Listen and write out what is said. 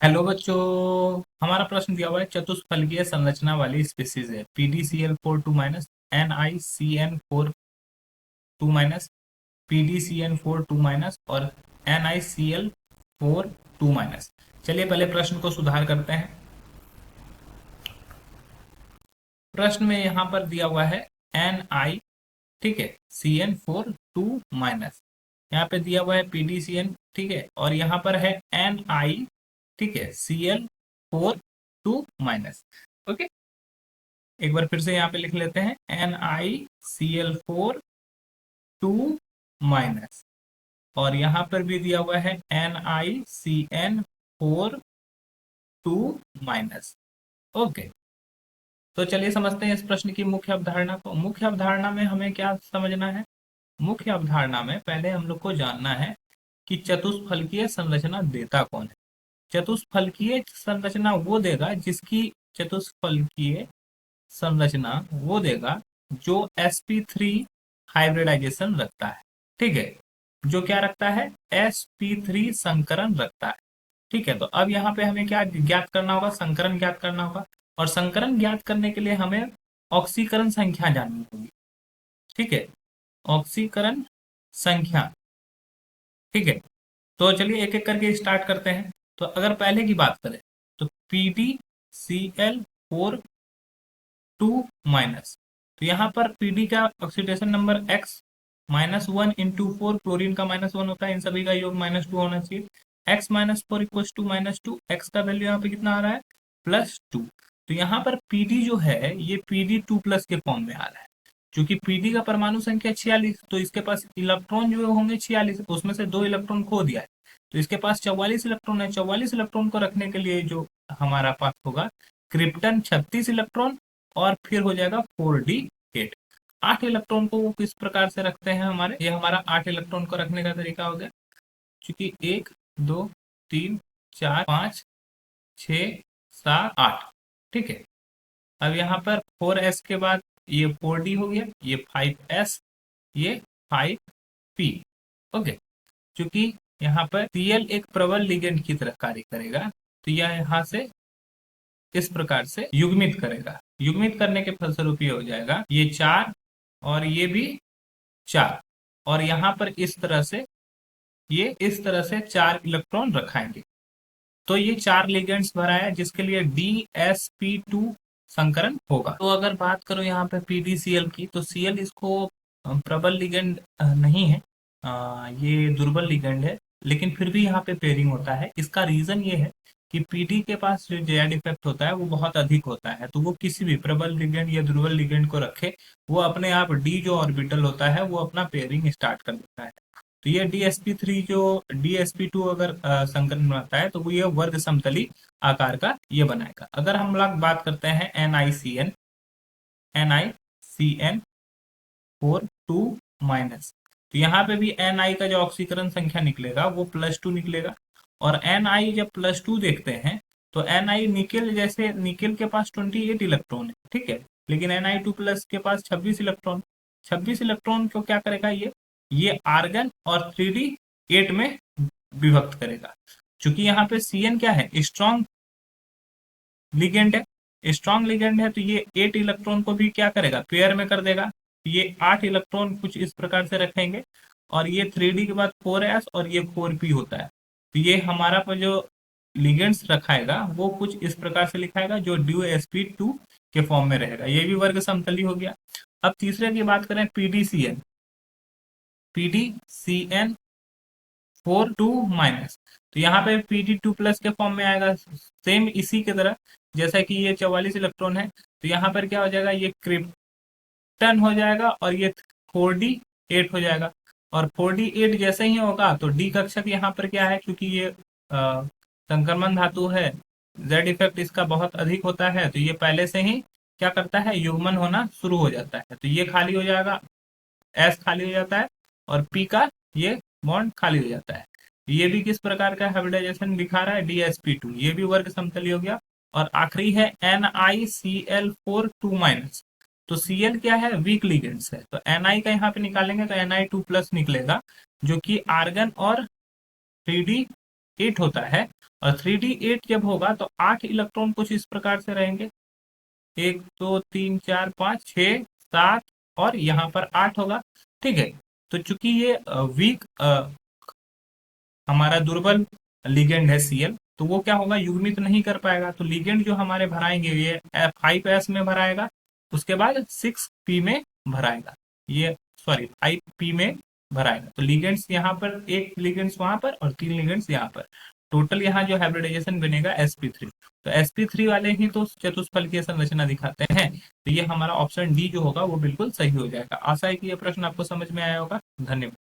Hello बच्चों। हमारा प्रश्न दिया हुआ है चतुष्फलकीय संरचना वाली स्पीसीज है PdCl4 2- NiCN4 2- PdCN4 2- और NiCl4 2-। चलिए पहले प्रश्न को सुधार करते हैं। प्रश्न में यहाँ पर दिया हुआ है Ni, ठीक है, CN4 2-। यहाँ पे दिया हुआ है PdCN, ठीक है, और यहाँ पर है Ni, ठीक है, Cl4 2-। ओके, एक बार फिर से यहाँ पे लिख लेते हैं NiCl4 2-, और यहाँ पर भी दिया हुआ है NiCN4 2-। ओके, तो चलिए समझते हैं इस प्रश्न की मुख्य अवधारणा को। मुख्य अवधारणा में हमें क्या समझना है? मुख्य अवधारणा में पहले हम लोग को जानना है कि चतुष्फलकीय संरचना देता कौन है। चतुष्फलकीय संरचना वो देगा जिसकी चतुष्फलकीय संरचना वो देगा जो sp3 हाइब्रिडाइजेशन रखता है, ठीक है, जो क्या रखता है, sp3 संकरण रखता है। ठीक है, तो अब यहाँ पे हमें क्या ज्ञात करना होगा, संकरण ज्ञात करना होगा, और संकरण ज्ञात करने के लिए हमें ऑक्सीकरण संख्या जाननी होगी। ठीक है, ऑक्सीकरण संख्या, ठीक है। तो चलिए एक एक करके स्टार्ट करते हैं। तो अगर पहले की बात करें तो PdCl4 2-, तो यहाँ पर पीडी का ऑक्सीडेशन नंबर X-1 × 4, क्लोरीन का -1 होता है, इन सभी का योग -2 होना चाहिए। X-4 = -2, एक्स का वैल्यू यहाँ पे कितना आ रहा है, +2। तो यहाँ पर पीडी जो है ये Pd2+ के फॉर्म में आ रहा है। क्योंकि पीडी का परमाणु संख्या 46, तो इसके पास इलेक्ट्रॉन जो होंगे 46, उसमें से 2 इलेक्ट्रॉन खो दिया है, तो इसके पास 44 इलेक्ट्रॉन है। 44 इलेक्ट्रॉन को रखने के लिए जो हमारा पास होगा, क्रिप्टन 36 इलेक्ट्रॉन, और फिर हो जाएगा 4d8। 8 इलेक्ट्रॉन को वो किस प्रकार से रखते हैं हमारे, ये हमारा 8 इलेक्ट्रॉन को रखने का तरीका हो गया। क्योंकि 1 2 3 4 5 6 7 8, ठीक है। अब यहाँ पर 4s के बाद ये 4d हो गया, ये 5s, ये 5p। ओके, क्योंकि यहाँ पर Cl एक प्रबल लिगेंड की तरह कार्य करेगा, तो यह यहाँ से इस प्रकार से युग्मित करेगा। युग्मित करने के फलस्वरूप ये हो जाएगा ये 4, और ये भी 4, और यहाँ पर इस तरह से ये इस तरह से 4 इलेक्ट्रॉन रखाएंगे। तो ये 4 लिगेंड्स भरा है जिसके लिए DsP2 संकरण होगा। तो अगर बात करो यहाँ पे PdCl की, तो Cl इसको प्रबल लिगेंड नहीं है, ये दुर्बल लिगेंड है, लेकिन फिर भी यहाँ पे पेयरिंग होता है। इसका रीजन ये है कि पीडी के पास जो जेड इफेक्ट होता है वो बहुत अधिक होता है, तो वो किसी भी प्रबल लिगेंड या दुर्बल लिगेंड को रखे, वो अपने आप डी जो ऑर्बिटल होता है वो अपना पेयरिंग स्टार्ट कर देता है। तो ये DsP3 जो DsP2 अगर संकलन बनाता है तो वो ये वर्ग समतली आकार का ये बनाएगा। अगर हम लोग बात करते हैं NiCN4 2-, तो यहाँ पे भी Ni का जो ऑक्सीकरण संख्या निकलेगा वो +2 निकलेगा। और Ni जब +2 देखते हैं तो Ni निकेल, जैसे निकेल के पास 28 इलेक्ट्रॉन है, ठीक है, लेकिन Na2+ के पास 26 इलेक्ट्रॉन। 26 इलेक्ट्रॉन को क्या करेगा, ये आर्गन और 3d8 में विभक्त करेगा। चूंकि यहाँ पे Cn क्या है, स्ट्रॉन्ग लिगेंड है, स्ट्रॉन्ग लिगेंड है, तो ये 8 इलेक्ट्रॉन को भी क्या करेगा, पेयर में कर देगा। ये 8 इलेक्ट्रॉन कुछ इस प्रकार से रखेंगे, और ये 3d के बाद 4s और ये 4p होता है। तो ये हमारा पर जो लिगेंड्स रखाएगा वो कुछ इस प्रकार से लिखाएगा जो DsP2 के फॉर्म में रहेगा। ये भी वर्ग समतली हो गया। अब तीसरे की बात करें PdCN, PdCN4 2-, तो यहाँ पे Pd2+ के फॉर्म में आएगा, सेम इसी की तरह जैसा कि ये 44 इलेक्ट्रॉन है, तो यहाँ पर क्या हो जाएगा, ये क्रिप्टन हो जाएगा, और ये 4d8 हो जाएगा। और 4d8 जैसे ही होगा तो डी कक्षक यहाँ पर क्या है, क्योंकि ये संक्रमण धातु है, जेड इफेक्ट इसका बहुत अधिक होता है, तो ये पहले से ही क्या करता है, युग्मन होना शुरू हो जाता है। तो ये खाली हो जाएगा, एस खाली हो जाता है, और पी का ये बॉन्ड खाली हो जाता है। ये भी किस प्रकार का हाइब्रिडाइजेशन दिखा रहा है, DsP2, ये भी वर्ग समतली हो गया। और आखिरी है NiCl4 2-, तो Cl क्या है, वीक लिगेंड्स है, तो Ni का यहाँ पे निकालेंगे तो Na2+ निकलेगा, जो कि आर्गन और 3d8 होता है, और 3D8 जब होगा तो 8 इलेक्ट्रॉन कुछ इस प्रकार से रहेंगे, 1 2 3 4 5 6 7, और यहाँ पर 8 होगा। ठीक है, तो चूंकि ये वीक हमारा दुर्बल लिगेंड है Cl, तो वो क्या होगा, युग्मित नहीं कर पाएगा। तो लिगेंड जो हमारे भराएंगे ये 5s में भराएगा, उसके बाद 6p में भराएगा, ये सॉरी 5p में भराएगा। तो लिगेंड्स यहाँ पर, एक लिगेंड्स वहां पर और 3 लिगेंड्स यहाँ पर, टोटल यहाँ जो हाइब्रिडाइजेशन बनेगा sp3। तो sp3 वाले ही तो चतुष्फलकीय संरचना दिखाते हैं। तो ये हमारा ऑप्शन डी जो होगा वो बिल्कुल सही हो जाएगा। आशा है कि ये प्रश्न आपको समझ में आया होगा। धन्यवाद।